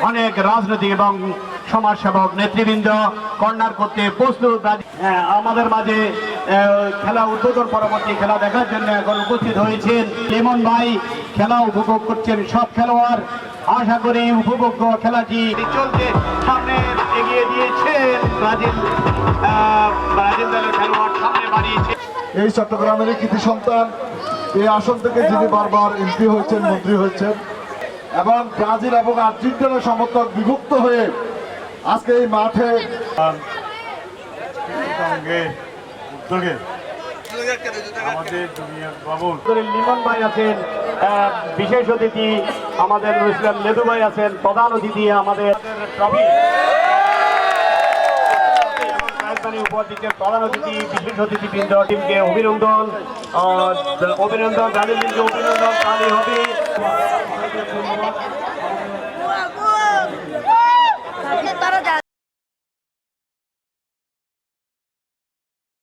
অনেক রাজনৈতিক এবং সমাজসেবক নেতৃবৃন্দ কর্নার করতে প্রস্তুত। আমাদের মাঝে খেলা উদ্বোধন পরবর্তী খেলা দেখার জন্য এখন উপস্থিত হয়েছেন লিমন ভাই। খেলা উপভোগ করছেন সব খেলোয়াড়। আশা করি উপভোগ্য খেলাটি চলতে সামনে এগিয়ে দিয়েছেন ব্রাজিল দলের খেলোয়াড় সামনে বাড়িয়েছে। এই চট্টগ্রামের কৃতি সন্তান, এই আসন থেকে যিনি বারবার এমপি হয়েছেন, মন্ত্রী হয়েছেন এবং ব্রাজিল এবং আর্জেন্টিনার সমর্থক বিভক্ত হয়ে আজকে এই মাঠে উদ্যোগে আমাদের লিমন ভাই আছেন বিশেষ অতিথি, আমাদের ইসলাম লেদু ভাই আছেন প্রধান অতিথি, আমাদের ট্রফি রাজধানী উপহার দিচ্ছেন প্রধান অতিথি বিশেষ অতিথিবৃন্দ। টিমকে অভিনন্দন, ব্রাজিল টিমকে অভিনন্দন তাহলে হবে।